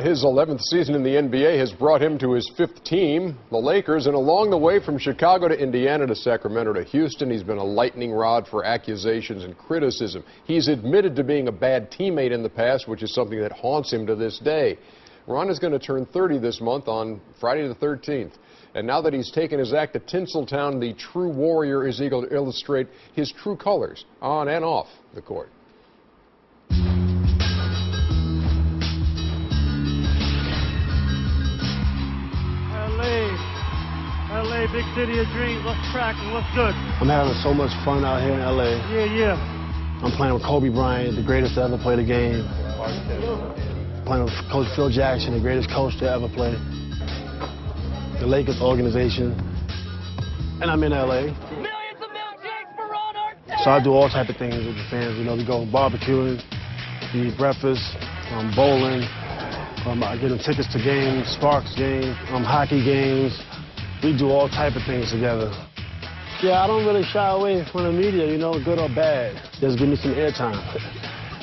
his 11th season in the NBA has brought him to his 5th team, the Lakers, and along the way from Chicago to Indiana to Sacramento to Houston, he's been a lightning rod for accusations and criticism. He's admitted to being a bad teammate in the past, which is something that haunts him to this day. Ron is going to turn 30 this month on Friday the 13th. And now that he's taken his act to Tinseltown, the true warrior is eager to illustrate his true colors on and off the court. LA, big city of dreams. What's cracking? What's good? I'm having so much fun out here in LA. Yeah. I'm playing with Kobe Bryant, the greatest to ever play the game. Playing with Coach Phil Jackson, the greatest coach to ever play. The Lakers organization. And I'm in LA. Millions of milkshakes for Ron Artest. So I do all type of things with the fans. You know, we go barbecuing, we eat breakfast, bowling. I get them tickets to games, Sparks games, hockey games. We do all type of things together. Yeah, I don't really shy away from the media, you know, good or bad. Just give me some airtime.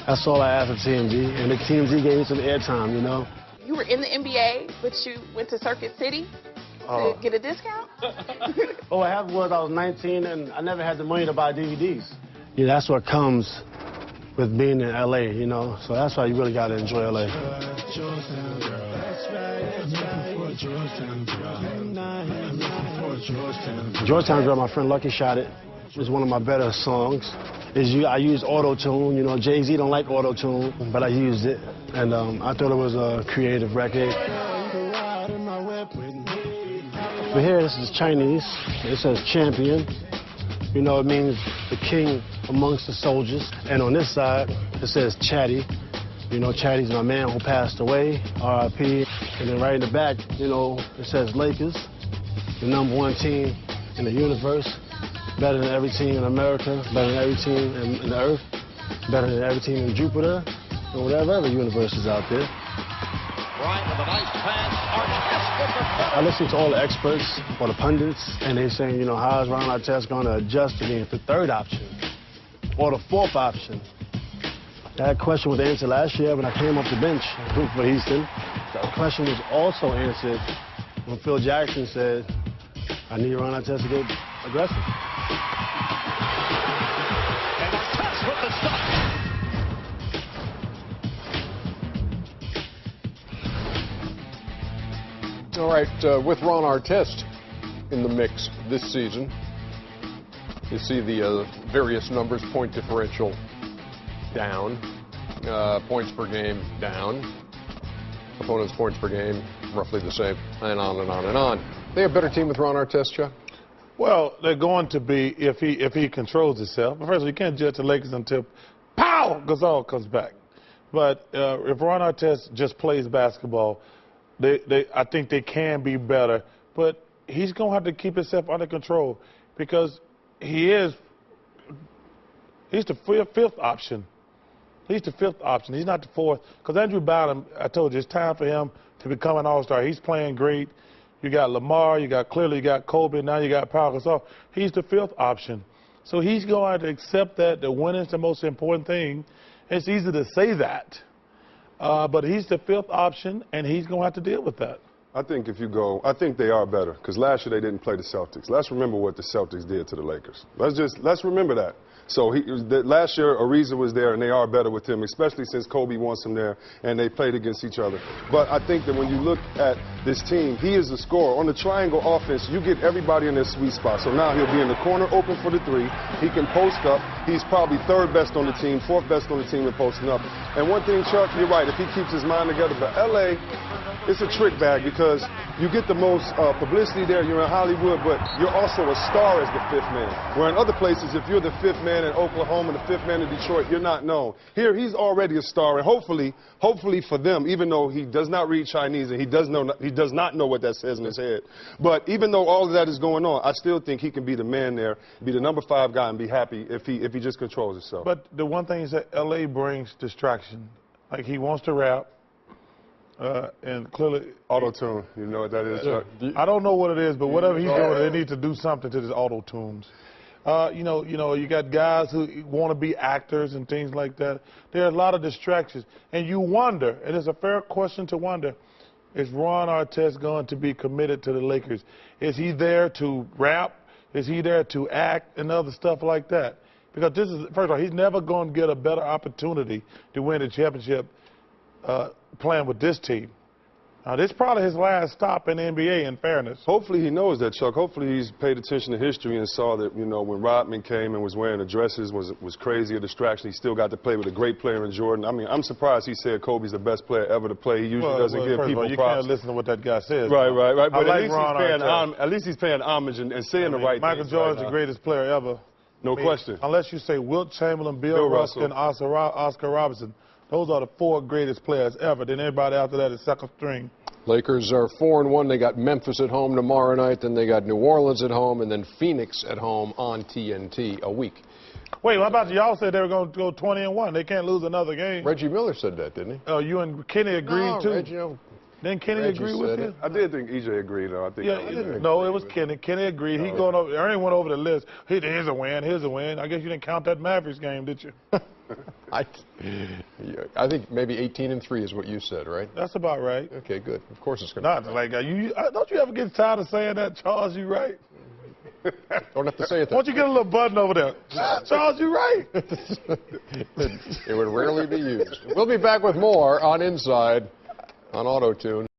That's all I ask of TMZ, and the TMZ gave me some airtime, you know. You were in the NBA, but you went to Circuit City to get a discount? Oh, I have was I was 19, and I never had the money to buy DVDs. Yeah, that's what comes with being in LA, you know, so that's why you really got to enjoy LA. Georgetown Girl, my friend Lucky shot it. It's one of my better songs. I use auto-tune, you know, Jay-Z don't like auto-tune, but I used it, and I thought it was a creative record. But here, this is Chinese. It says champion. You know, it means the king amongst the soldiers. And on this side, it says Chatty. You know, Chatty's my man who passed away, R.I.P. And then right in the back, you know, it says Lakers, the #1 team in the universe, better than every team in America, better than every team in the earth, better than every team in Jupiter, and whatever other universe is out there. Bryant with a nice pass. Artest with the I listen to all the experts, all the pundits, and they're saying, you know, how is Ron Artest going to adjust to being the 3rd option or the 4th option? That question was answered last year when I came off the bench for Houston. The question was also answered when Phil Jackson said, I need Ron Artest to get aggressive. And Artest with the stop. All right, with Ron Artest in the mix this season, you see the various numbers, point differential down, points per game down, opponents' points per game roughly the same, and on and on and on. They a better team with Ron Artest, Chuck? Well, they're going to be if he controls himself. But first of all, you can't judge the Lakers until pow Gasol comes back. But if Ron Artest just plays basketball, I think they can be better. But he's going to have to keep himself under control because he's the 5th option. He's the 5th option. He's not the 4th. Because Andrew Bynum, I told you, it's time for him to become an all-star. He's playing great. You got Lamar, you got Kobe, now you got Pau Gasol. He's the 5th option. So he's going to accept that the winning is the most important thing. It's easy to say that. But he's the 5th option, and he's going to have to deal with that. I think I think they are better, because last year they didn't play the Celtics. Let's remember what the Celtics did to the Lakers. Let's remember that. So last year, Ariza was there, and they are better with him, especially since Kobe wants him there, and they played against each other. But I think that when you look at this team, he is the scorer. On the triangle offense, you get everybody in their sweet spot. So now he'll be in the corner open for the 3. He can post up. He's probably 3rd best on the team, 4th best on the team in posting up. And one thing, Chuck, you're right, if he keeps his mind together. But L.A., it's a trick bag because you get the most publicity there. You're in Hollywood, but you're also a star as the 5th man. Where in other places, if you're the 5th man in Oklahoma, the 5th man in Detroit, you're not known. Here, he's already a star, and hopefully for them, even though he does not read Chinese and he does not know what that says in his head, but even though all of that is going on, I still think he can be the man there, be the #5 guy, and be happy if he just controls himself. But the one thing is that L.A. brings distraction. Like, he wants to rap. And clearly, auto-tune, you know what that is, Chuck? I don't know what it is, but whatever he's doing, they need to do something to his auto-tunes. You got guys who want to be actors and things like that. There are a lot of distractions. And you wonder, and it's a fair question to wonder, is Ron Artest going to be committed to the Lakers? Is he there to rap? Is he there to act and other stuff like that? Because first of all, he's never going to get a better opportunity to win a championship playing with this team. Now, this is probably his last stop in the NBA, in fairness. Hopefully he knows that, Chuck. Hopefully he's paid attention to history and saw that, when Rodman came and was wearing the dresses was crazy, a distraction. He still got to play with a great player in Jordan. I mean, I'm surprised he said Kobe's the best player ever to play. He usually doesn't give people props. You can't listen to what that guy says. Right. But At at least he's paying homage and saying the right things. Michael Jordan's the greatest player ever. No question. Unless you say Wilt Chamberlain, Bill Russell, and Oscar Robertson. Those are the 4 greatest players ever. Then everybody after that is second string. Lakers are 4-1. They got Memphis at home tomorrow night. Then they got New Orleans at home, and then Phoenix at home on TNT a week. Wait, what about y'all said they were going to go 20-1? They can't lose another game. Reggie Miller said that, didn't he? Oh, you and Kenny agreed too. Reggie, Didn't Kenny agree with you? I did think EJ agreed, though. I think no, it was Kenny. Kenny agreed. He going over. Ernie went over the list. Here's a win. Here's a win. I guess you didn't count that Mavericks game, did you? I think maybe 18-3 is what you said, right? That's about right. Okay, good. Of course it's going to be. Not like don't you ever get tired of saying that, Charles? You right. Don't have to say it. Why don't you get a little button over there? Charles, you right. It would rarely be used. We'll be back with more on Inside on Auto Tune.